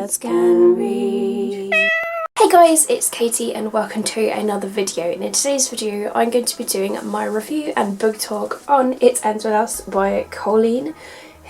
words can reach. Hey guys, it's Katie and welcome to another video. And in today's video I'm going to be doing my review and book talk on It Ends With Us by Colleen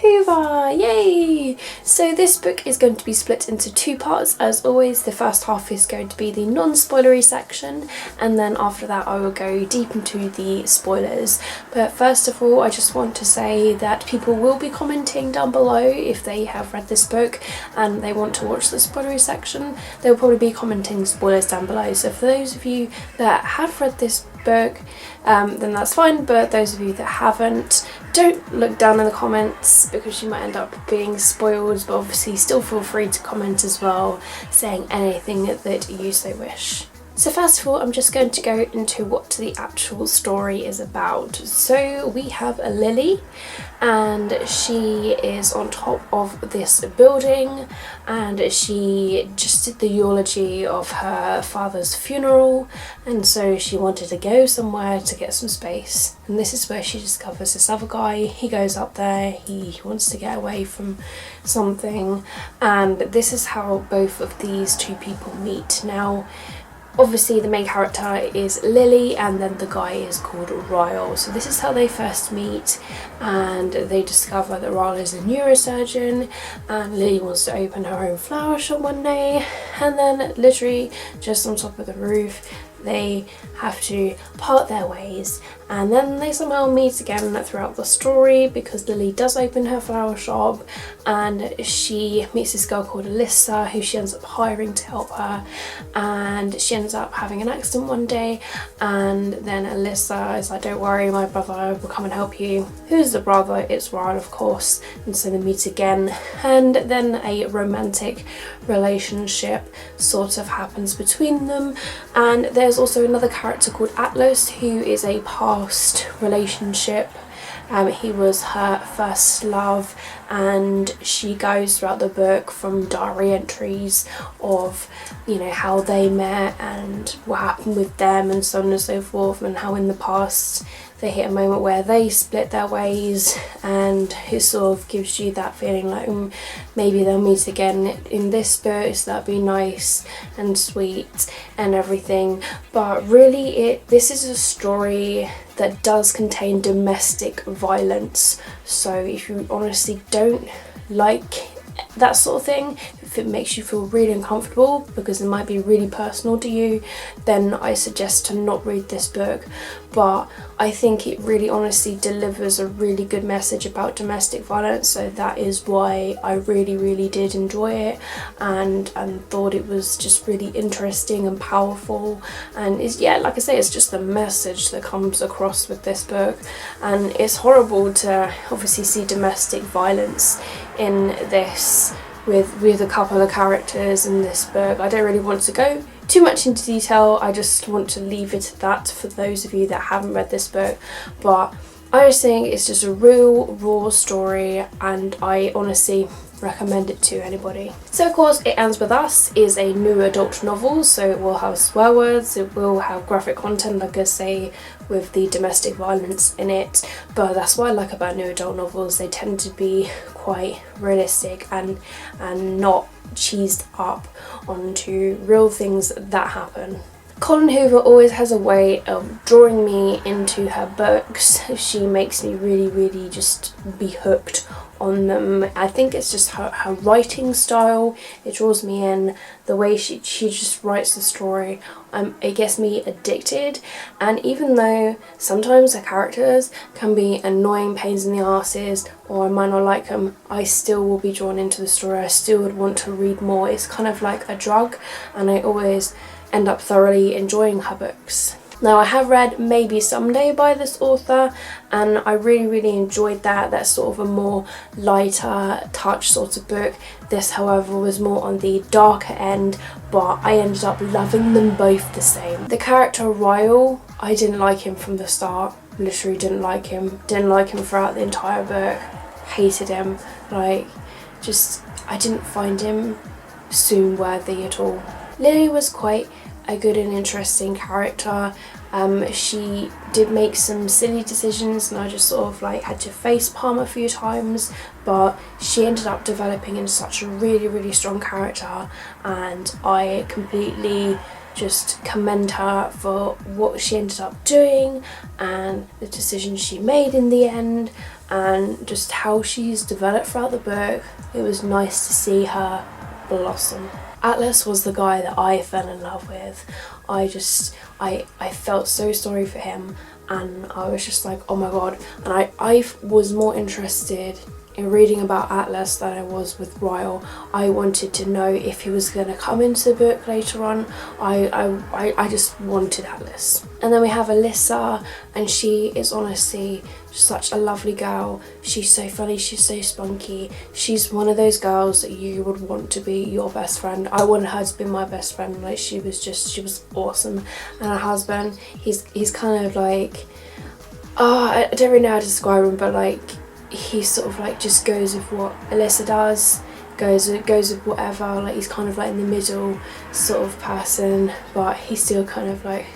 Hoover. Yay! So this book is going to be split into two parts. As always, the first half is going to be the non-spoilery section, and then after that I will go deep into the spoilers. But first of all, I just want to say that people will be commenting down below if they have read this book and they want to watch the spoilery section. They'll probably be commenting spoilers down below. So for those of you that have read this book, then that's fine, but those of you that haven't, don't look down in the comments because you might end up being spoiled, but obviously still feel free to comment as well, saying anything that you so wish. So first of all, I'm just going to go into what the actual story is about. So we have a Lily, and she is on top of this building, and she just did the eulogy of her father's funeral, and so she wanted to go somewhere to get some space. And this is where she discovers this other guy. He goes up there, he wants to get away from something, and this is how both of these two people meet. Now, obviously the main character is Lily and then the guy is called Ryle. So this is how they first meet, and they discover that Ryle is a neurosurgeon and Lily wants to open her own flower shop one day, and then literally just on top of the roof they have to part their ways, and then they somehow meet again throughout the story because Lily does open her flower shop and she meets this girl called Alyssa who she ends up hiring to help her, and she ends up having an accident one day, and then Alyssa is like, don't worry, my brother will come and help you. Who's the brother? It's Ryle, of course. And so they meet again, and then a romantic relationship sort of happens between them. And there's also another character called Atlas who is a past relationship. He was her first love, and she goes throughout the book from diary entries of, you know, how they met and what happened with them and so on and so forth, and how in the past they hit a moment where they split their ways, and it sort of gives you that feeling like maybe they'll meet again in this book, so that'd be nice and sweet and everything. But really this is a story that does contain domestic violence, so if you honestly don't like that sort of thing, if it makes you feel really uncomfortable because it might be really personal to you, then I suggest to not read this book. But I think it really honestly delivers a really good message about domestic violence, so that is why I really did enjoy it and thought it was just really interesting and powerful. And it's, yeah, like I say, it's just the message that comes across with this book. And it's horrible to obviously see domestic violence in this with a couple of characters in this book. I don't really want to go too much into detail, I just want to leave it at that for those of you that haven't read this book. But I just think it's just a real raw story, and I honestly recommend it to anybody. So of course, It Ends With Us is a new adult novel, so it will have swear words, it will have graphic content, like I say, with the domestic violence in it. But that's what I like about new adult novels. They tend to be quite realistic and not cheesed up onto real things that happen. Colleen Hoover always has a way of drawing me into her books. She makes me really just be hooked on them. I think it's just her writing style. It draws me in. The way she just writes the story, it gets me addicted. And even though sometimes the characters can be annoying pains in the arses, or I might not like them, I still will be drawn into the story. I still would want to read more. It's kind of like a drug, and I always end up thoroughly enjoying her books. Now, I have read Maybe Someday by this author, and I really enjoyed that. That's sort of a more lighter touch sort of book. This, however, was more on the darker end, but I ended up loving them both the same. The character Ryle, I didn't like him from the start. Literally didn't like him. Didn't like him throughout the entire book. Hated him. Like, just, I didn't find him swoon worthy at all. Lily was quite a good and interesting character. She did make some silly decisions and I just sort of like had to facepalm a few times, but she ended up developing into such a really strong character, and I completely just commend her for what she ended up doing and the decisions she made in the end, and just how she's developed throughout the book. It was nice to see her blossom. Atlas was the guy that I fell in love with. I felt so sorry for him, and I was just like, oh my god. And I was more interested in reading about Atlas than I was with Ryle. I wanted to know if he was going to come into the book later on. I just wanted Atlas. And then we have Alyssa, and she is honestly such a lovely girl. She's so funny, she's so spunky. She's one of those girls that you would want to be your best friend. I wanted her to be my best friend. Like, she was awesome. And her husband, he's kind of like, I don't really know how to describe him, but like, he sort of like just goes with what Alyssa does, goes with whatever. Like, he's kind of like in the middle sort of person, but he's still kind of like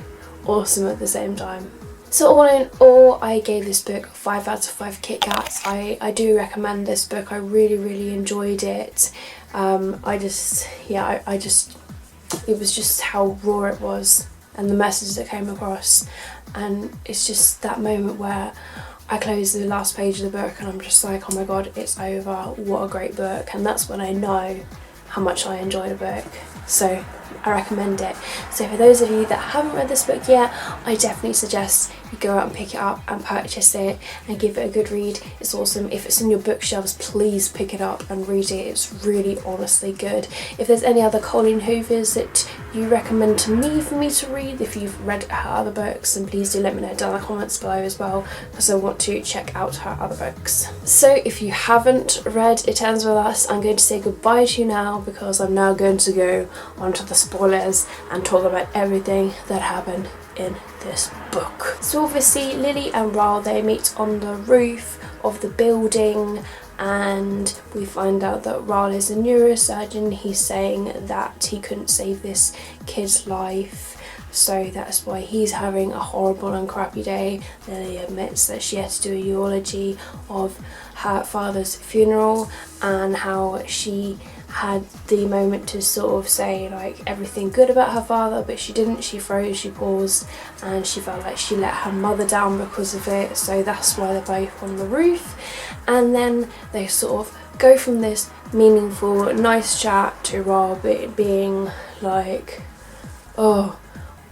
awesome at the same time. So all in all, I gave this book 5 out of 5 Kit Kats. I do recommend this book. I really enjoyed it. It was just how raw it was and the message that came across, and it's just that moment where I close the last page of the book and I'm just like, oh my god, it's over, what a great book. And that's when I know how much I enjoyed a book. So I recommend it. So for those of you that haven't read this book yet, I definitely suggest you go out and pick it up and purchase it and give it a good read. It's awesome. If it's in your bookshelves, please pick it up and read it. It's really honestly good. If there's any other Colleen Hoovers that you recommend to me for me to read, if you've read her other books, then please do let me know down in the comments below as well, because I want to check out her other books. So if you haven't read It Ends With Us, I'm going to say goodbye to you now, because I'm now going to go onto the spoilers and talk about everything that happened in this book. So obviously Lily and Ryle, they meet on the roof of the building, and we find out that Ryle is a neurosurgeon. He's saying that he couldn't save this kid's life, so that's why he's having a horrible and crappy day. Lily admits that she had to do a eulogy of her father's funeral, and how she had the moment to sort of say like everything good about her father, but she didn't. She froze, she paused, and she felt like she let her mother down because of it. So that's why they're both on the roof. And then they sort of go from this meaningful, nice chat to Ryle being like, oh,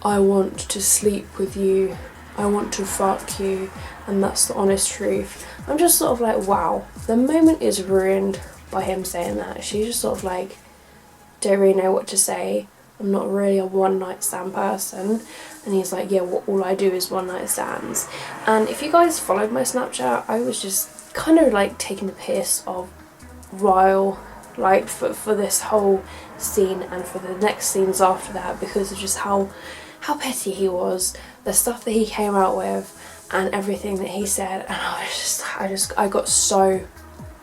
I want to sleep with you, I want to fuck you, and that's the honest truth. I'm just sort of like, wow, the moment is ruined by him saying that. She just sort of like, don't really know what to say. I'm not really a one night stand person. And he's like, yeah, well, all I do is one night stands. And if you guys followed my Snapchat, I was just kind of like taking the piss of Ryle, like for this whole scene and for the next scenes after that, because of just how petty he was, the stuff that he came out with and everything that he said. And I got so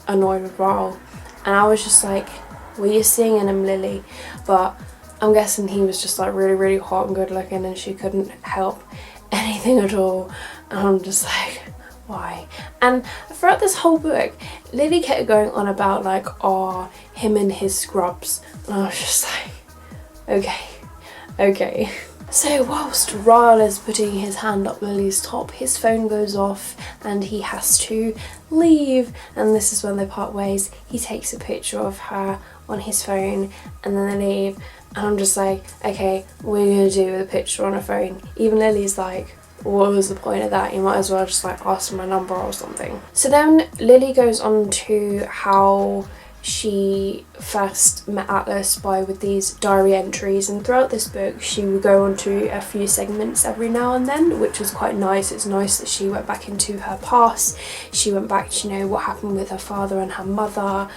annoyed with Ryle, and I was just like, well, you're seeing in him, Lily. But I'm guessing he was just like really hot and good looking, and she couldn't help anything at all. And I'm just like, why? And throughout this whole book, Lily kept going on about like, oh, him and his scrubs, and I was just like, okay. So whilst Ryle is putting his hand up Lily's top, his phone goes off and he has to leave, and this is when they part ways. He takes a picture of her on his phone and then they leave, and I'm just like, okay, what are you gonna do with a picture on a phone? Even Lily's like, what was the point of that? You might as well just like ask for my number or something. So then Lily goes on to how she first met Atlas with these diary entries, and throughout this book she would go on to a few segments every now and then, which was quite nice. It's nice that she went back into her past. She went back to, you know, what happened with her father and her mother,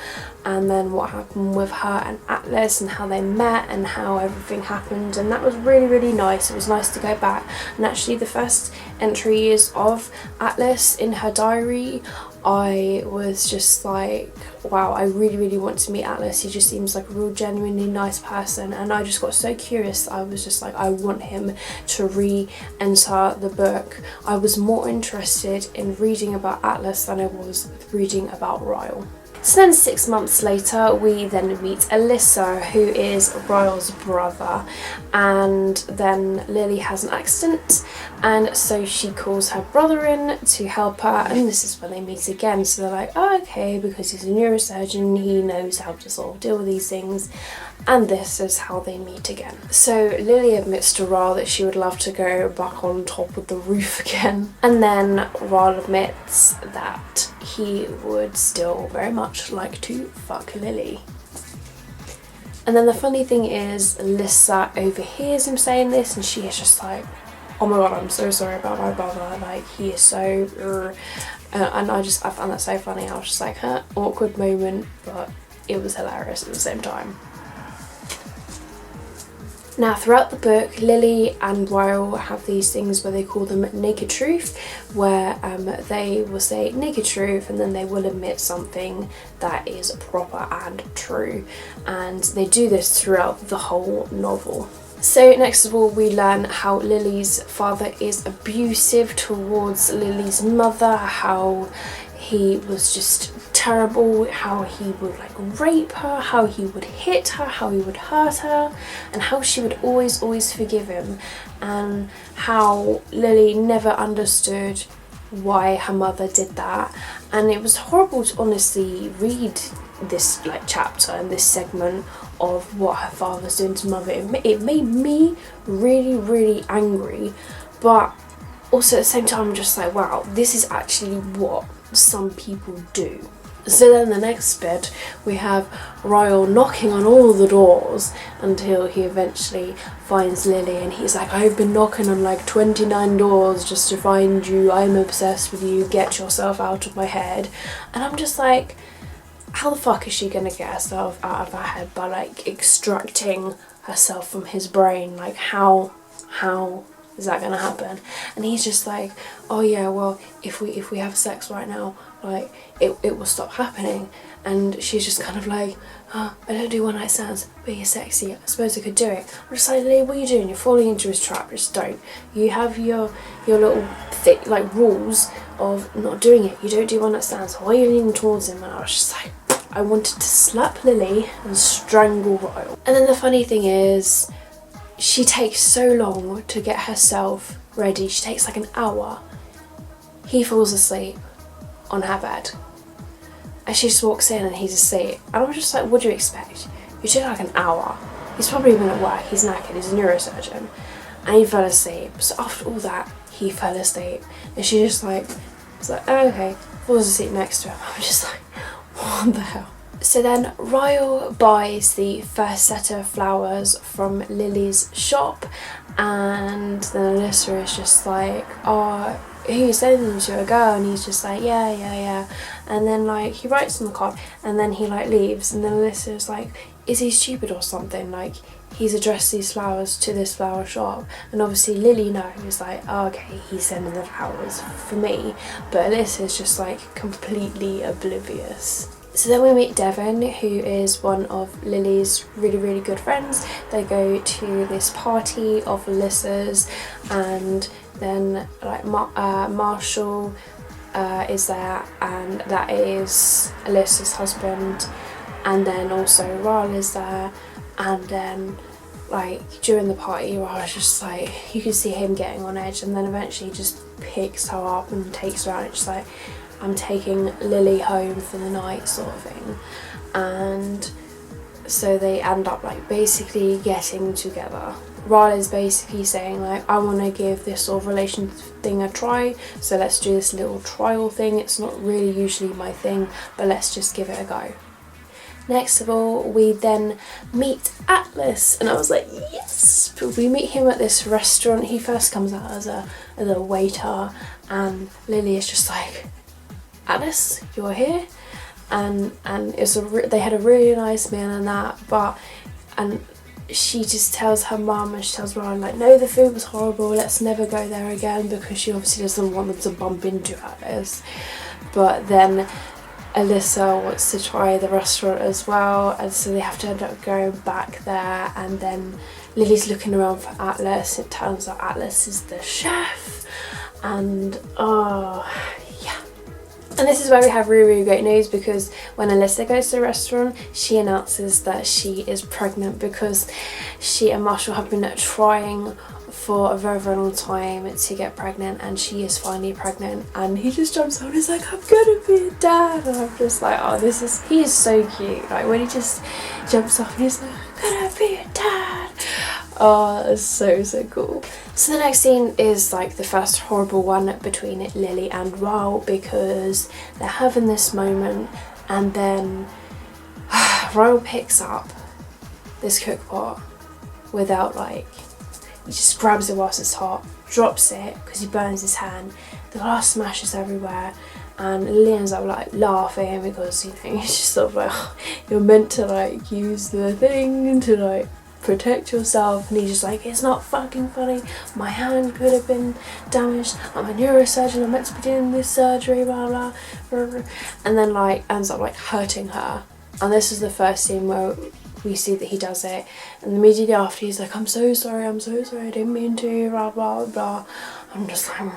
and then what happened with her and Atlas and how they met and how everything happened, and that was really nice. It was nice to go back, and actually the first entries of Atlas in her diary I was just like, wow, I really want to meet Atlas. He just seems like a real genuinely nice person, and I just got so curious. I was just like, I want him to re-enter the book. I was more interested in reading about Atlas than I was reading about Ryle. So then 6 months later, we then meet Alyssa, who is Ryle's brother, and then Lily has an accident, and so she calls her brother in to help her, and this is when they meet again. So they're like, oh, okay, because he's a neurosurgeon, he knows how to sort of deal with these things, and this is how they meet again. So Lily admits to Ryle that she would love to go back on top of the roof again, and then Ryle admits that he would still very much like to fuck Lily. And then the funny thing is, Alyssa overhears him saying this, and she is just like, oh my god, I'm so sorry about my brother, like he is so and I found that so funny. I was just like, huh, awkward moment, but it was hilarious at the same time. Now, throughout the book, Lily and Ryle have these things where they call them naked truth, where they will say naked truth and then they will admit something that is proper and true, and they do this throughout the whole novel. So next of all, we learn how Lily's father is abusive towards Lily's mother, how he was just terrible, how he would like rape her, how he would hit her, how he would hurt her, and how she would always forgive him, and how Lily never understood why her mother did that. And it was horrible to honestly read this like chapter and this segment of what her father's doing to mother. It made me really angry, but also at the same time I'm just like, wow, this is actually what some people do. So then the next bit, we have Ryle knocking on all the doors until he eventually finds Lily, and he's like, I've been knocking on like 29 doors just to find you, I'm obsessed with you, get yourself out of my head. And I'm just like, how the fuck is she gonna get herself out of her head by like extracting herself from his brain? Like how is that gonna happen? And he's just like, oh yeah, well if we have sex right now, like it will stop happening. And she's just kind of like, oh, I don't do one night stands, but you're sexy, I suppose I could do it. I'm just like, Lily, what are you doing? You're falling into his trap. Just don't. You have your little thick like rules of not doing it. You don't do one night stands. Why are you leaning towards him? And I was just like, I wanted to slap Lily and strangle Ryle. And then the funny thing is, she takes so long to get herself ready. She takes like an hour. He falls asleep on her bed, and she just walks in and he's asleep. And I'm just like, what do you expect? You took like an hour. He's probably been at work, he's knackered, he's a neurosurgeon, and he fell asleep. So after all that, he fell asleep, and she just like, it's like, oh, okay, falls asleep next to him. I'm just like, what the hell? So then Ryle buys the first set of flowers from Lily's shop, and then Alyssa is just like, oh, who you sending them to, a girl? And he's just like, yeah. And then like he writes on the card, and then he like leaves, and then Alyssa is like, is he stupid or something? Like, he's addressed these flowers to this flower shop. And obviously Lily knows, like, oh, okay, he's sending the flowers for me, but Alyssa is just like completely oblivious. So then we meet Devon, who is one of Lily's really good friends. They go to this party of Alyssa's, and then like Marshall is there, and that is Alyssa's husband, and then also Ryle is there. And then like during the party, Ryle's just like, you can see him getting on edge, and then eventually he just picks her up and takes her out, and she's like, I'm taking Lily home for the night, sort of thing. And so they end up like basically getting together. Ryle is basically saying like, I want to give this sort of relation thing a try, so let's do this little trial thing. It's not really usually my thing, but let's just give it a go. Next of all, we then meet Atlas, and I was like, yes! But we meet him at this restaurant. He first comes out as a waiter, and Lily is just like, Atlas, you're here? And it's they had a really nice meal and that, and she just tells her mum, and she tells Ryan like, no, the food was horrible, let's never go there again, because she obviously doesn't want them to bump into Atlas. but then Alyssa wants to try the restaurant as well, and so they have to end up going back there, and then Lily's looking around for Atlas. It turns out Atlas is the chef, and yeah. And this is where we have really, really great news, because when Alyssa goes to the restaurant, she announces that she is pregnant, because she and Marshall have been trying for a very, very long time to get pregnant, and she is finally pregnant, and he just jumps out and is like, I'm gonna be a dad, and I'm just like, oh, he is so cute. Like when he just jumps off and he's like, I'm gonna be a dad. Oh, that's so, so cool. So the next scene is like the first horrible one between Lily and Raoul, because they're having this moment, and then Raoul picks up this cook pot without he just grabs it whilst it's hot, drops it because he burns his hand, the glass smashes everywhere, and Lily ends up laughing because, you know, he's just sort of like, oh, you're meant to use the thing to protect yourself, and he's just like, it's not fucking funny, my hand could have been damaged, I'm a neurosurgeon, I'm meant to be doing this surgery, blah blah blah, blah. And then ends up hurting her. And this is the first scene where we see that he does it, and immediately after he's like, I'm so sorry, I didn't mean to, blah blah blah. I'm just like...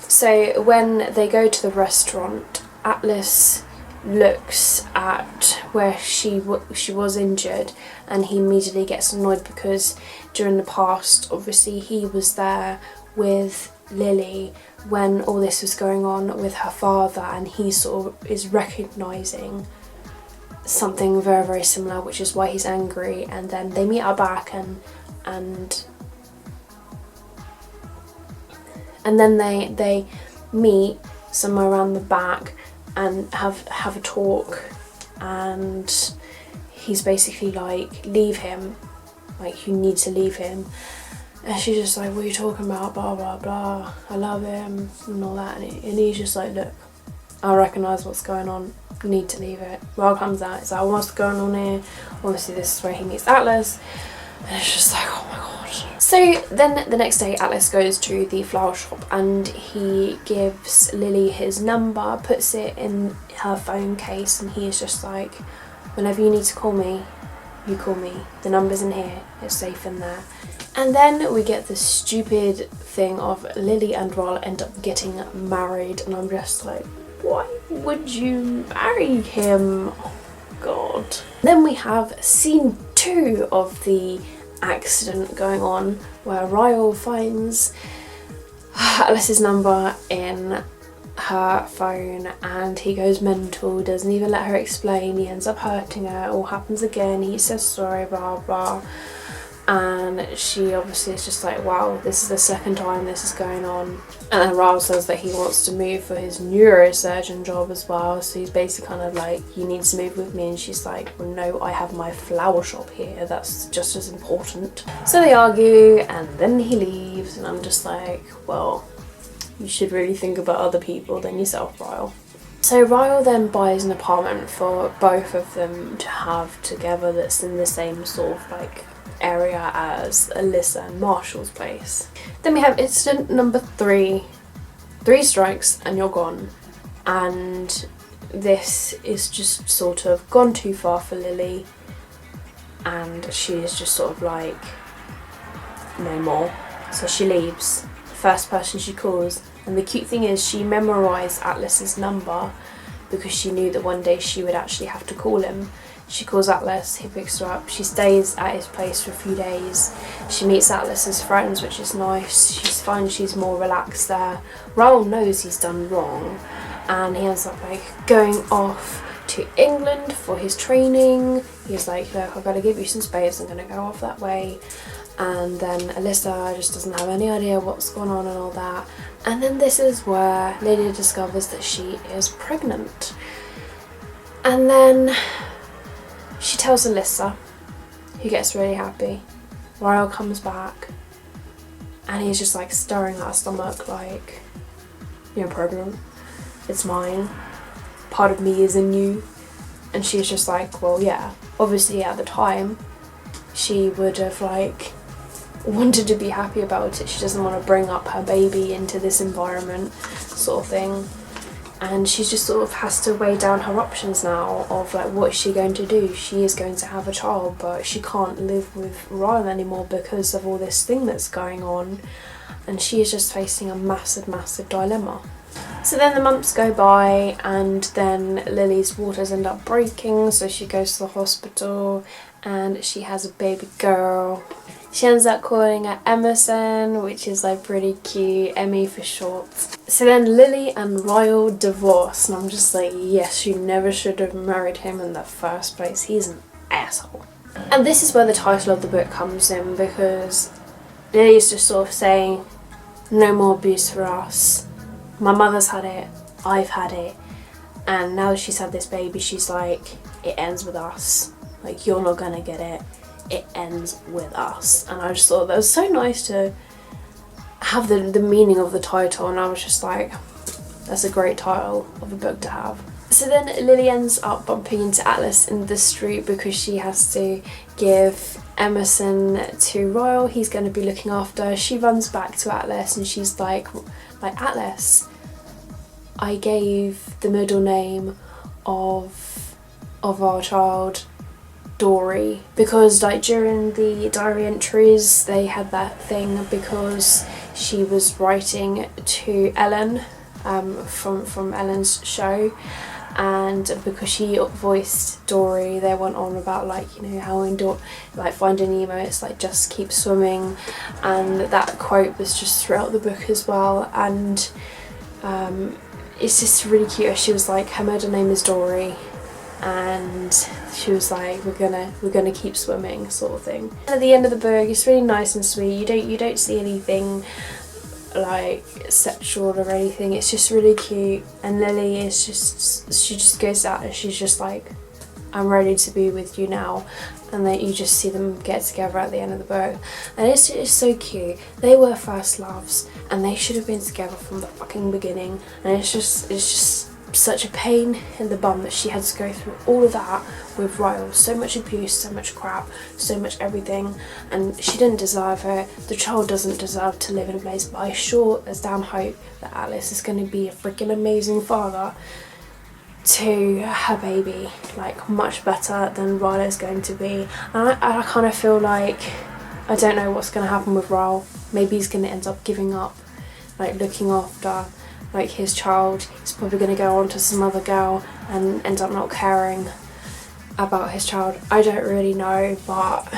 So when they go to the restaurant, Atlas looks at where she was injured, and he immediately gets annoyed because during the past, obviously, he was there with Lily when all this was going on with her father, and he sort of is recognising something very, very similar, which is why he's angry. And then they meet up back, and then they meet somewhere around the back and have a talk, and he's basically like, leave him, you need to leave him. And she's just like, what are you talking about, blah blah blah, I love him and all that, and he's just like, look, I recognise what's going on, you need to leave it. Raoul comes out, it's like, what's going on here? Obviously this is where he meets Atlas, and it's just like, oh my god. So then the next day, Atlas goes to the flower shop, and he gives Lily his number, puts it in her phone case, and he is just like, whenever you need to call me, you call me, the number's in here, it's safe in there. And then we get this stupid thing of Lily and Raoul end up getting married, and I'm just like, why would you marry him? Oh god. Then we have scene 2 of the accident going on, where Raoul finds Alice's number in her phone, and he goes mental, doesn't even let her explain, he ends up hurting her, it all happens again, he says sorry, blah blah. And she obviously is just like, wow, this is the second time this is going on. And then Raoul says that he wants to move for his neurosurgeon job as well, so he's basically kind of like, you need to move with me, and she's like, well no, I have my flower shop here, that's just as important. So they argue, and then he leaves, and I'm just like, well, you should really think about other people than yourself, Raoul. So Raoul then buys an apartment for both of them to have together that's in the same sort of area as Alyssa and Marshall's place. Then we have incident number 3, 3 strikes and you're gone. And this is just sort of gone too far for Lily, and she is just sort of like, no more. So she leaves, the first person she calls, and the cute thing is she memorised Atlas's number because she knew that one day she would actually have to call him. She calls Atlas, he picks her up, she stays at his place for a few days, she meets Atlas's friends, which is nice, she finds she's more relaxed there. Raoul knows he's done wrong, and he ends up going off to England for his training. He's like, look, I've got to give you some space, I'm going to go off that way. And then Alyssa just doesn't have any idea what's going on and all that. And then this is where Lily discovers that she is pregnant. And then she tells Alyssa, who gets really happy. Raoul comes back, and he's just stirring her stomach like, you're pregnant, it's mine, part of me is in you. And she's just like, well yeah, obviously at the time she would have wanted to be happy about it. She doesn't want to bring up her baby into this environment, sort of thing. And she just sort of has to weigh down her options now of like, what is she going to do? She is going to have a child, but she can't live with Ryle anymore because of all this thing that's going on, and she is just facing a massive dilemma. So then the months go by, and then Lily's waters end up breaking, so she goes to the hospital and she has a baby girl. She ends up calling her Emerson, which is like pretty cute, Emmy for short. So then Lily and Ryle divorce, and I'm just like, yes, you never should have married him in the first place. He's an asshole. And this is where the title of the book comes in, because Lily's just sort of saying, no more abuse for us. My mother's had it, I've had it, and now that she's had this baby, she's like, it ends with us. Like, you're not gonna get it. It ends with us. And I just thought that was so nice to have the meaning of the title, and I was just like, that's a great title of a book to have. So then Lily ends up bumping into Atlas in the street because she has to give Emerson to Ryle. He's going to be looking after her. She runs back to Atlas and she's like Atlas, I gave the middle name of our child Dory, because like during the diary entries they had that thing because she was writing to Ellen from Ellen's show, and because she voiced Dory, they went on about like, you know, how in like Finding Nemo it's like just keep swimming, and that quote was just throughout the book as well. And it's just really cute. She was like, her middle name is Dory, and she was like, we're gonna keep swimming, sort of thing. And at the end of the book, it's really nice and sweet. You don't see anything like sexual or anything. It's just really cute, and Lily is she just goes out and she's just like, I'm ready to be with you now. And then you just see them get together at the end of the book, and it's so cute. They were first loves and they should have been together from the fucking beginning, and it's just such a pain in the bum that she had to go through all of that with Ryle. So much abuse, so much crap, so much everything, and she didn't deserve it. The child doesn't deserve to live in a place, but I sure as damn hope that Atlas is going to be a freaking amazing father to her baby, like much better than Ryle is going to be. And I kind of feel like, I don't know what's going to happen with Ryle. Maybe he's going to end up giving up like looking after like his child. He's probably going to go on to some other girl and end up not caring about his child. I don't really know, but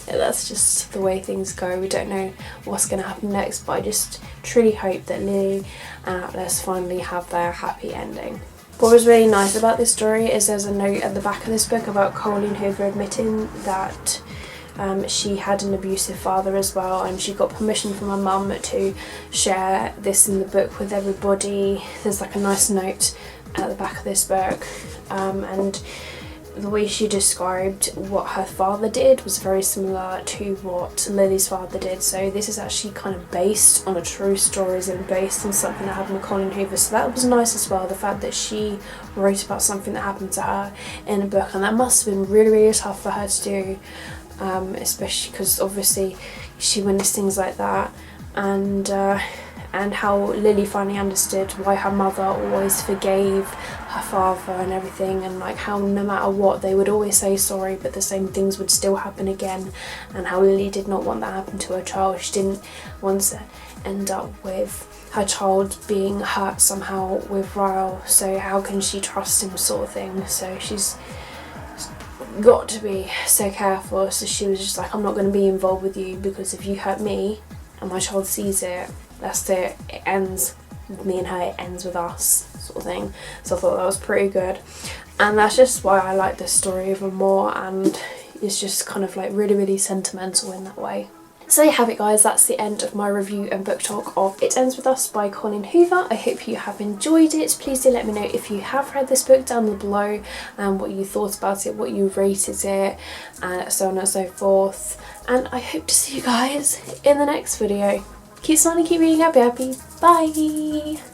that's just the way things go. We don't know what's going to happen next, but I just truly hope that Lily and Atlas finally have their happy ending. What was really nice about this story is there's a note at the back of this book about Colleen Hoover admitting that she had an abusive father as well, and she got permission from her mum to share this in the book with everybody. There's like a nice note at the back of this book, and the way she described what her father did was very similar to what Lily's father did. So this is actually kind of based on a true story and based on something that happened with Colleen Hoover. So that was nice as well, the fact that she wrote about something that happened to her in a book, and that must have been really tough for her to do. Especially because obviously she witnessed things like that, and how Lily finally understood why her mother always forgave her father and everything, and like how no matter what they would always say sorry, but the same things would still happen again, and how Lily did not want that to happen to her child. She didn't want to end up with her child being hurt somehow with Ryle, so how can she trust him, sort of thing. So she's got to be so careful. So she was just like, I'm not going to be involved with you, because if you hurt me and my child sees it, that's it. It ends with me and her, it ends with us, sort of thing. So I thought that was pretty good, and that's just why I like this story even more, and it's just kind of like really sentimental in that way. So there you have it, guys. That's the end of my review and book talk of It Ends With Us by Colleen Hoover. I hope you have enjoyed it. Please do let me know if you have read this book down below, and what you thought about it, what you rated it, and so on and so forth. And I hope to see you guys in the next video. Keep smiling, keep reading, happy. Bye!